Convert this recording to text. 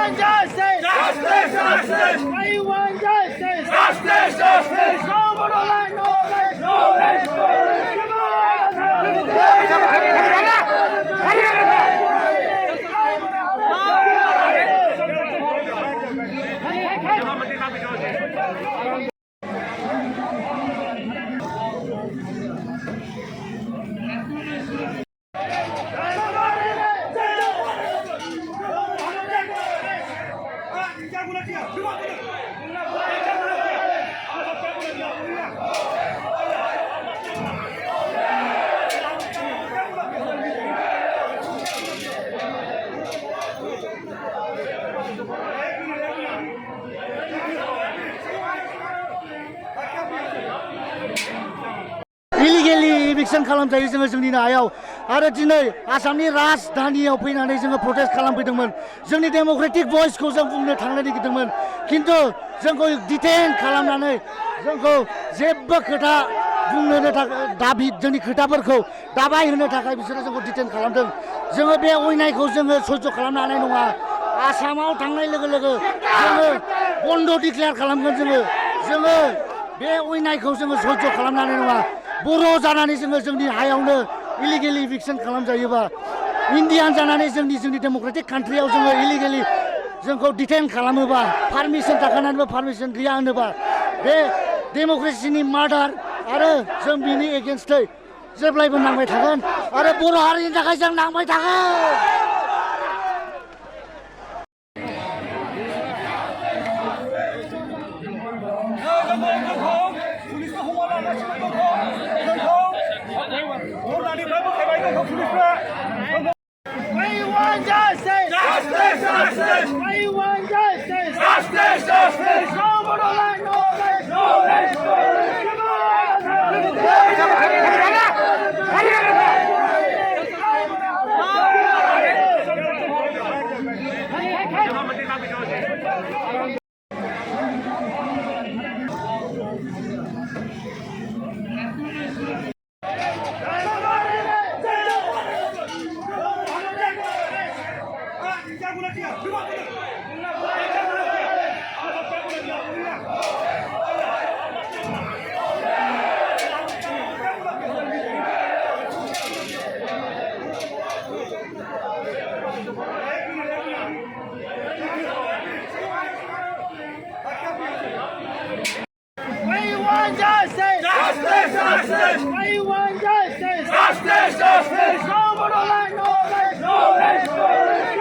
want justice. Justice, justice. We want justice. Justice, justice. No more land, no land, No less, no less. Illegally इभिक्सन खालामजायो जोङो जोंनिनो हायाव आरो दिनै आसामनि राजधानियाव फैनानै जोङो प्रटेस्ट खालामफैदोंमोन जोंनि डेम'क्रेटिक भइसखौ जों बुंनो थांनो नागिरदोंमोन खिन्थु जोंखौ डिटेन खालामनानै जोंखौ जेबो खोथा बुंनो थाखाय दाबि जोंनि खोथाफोरखौ दाबाय होनो थाखाय बिसोरो जोंखौ डिटेन खालामदों जोङो बे अयनायखौ जोङो सह्य खालामनो हानाय नङा आसामाव थांनाय लोगो लोगो जोङो बन्द डिक्लेयार खालामगोन जोङो बे अयनायखौ जोङो सह्य खालामनो हानाय नङा बर' जानानै जोङो जोंनि हायावनो इलिगेलि इभिक्सन खालामजायोबा इन्डियान जानानै जोंनि डेम'क्रेटिक कान्ट्रियाव जोङो इलिगेलि जोंखौ डिटेन खालामोबा पारमिसन थाखानानैबो पारमिसन गैया होनोबा बे डेम'क्रेसिनि मार्डार आरो जों बिनि एगेन्स्टै जेब्लायबो नांबाय थागोन आरो बर' हारिनि थाखाय जों नांबाय थागोन We want justice. Justice, justice. We want justice. Justice, justice. No more land, no land, No less, no less. We want justice. Justice, justice. We want justice. Justice, justice. No more land, no land, No less, no less.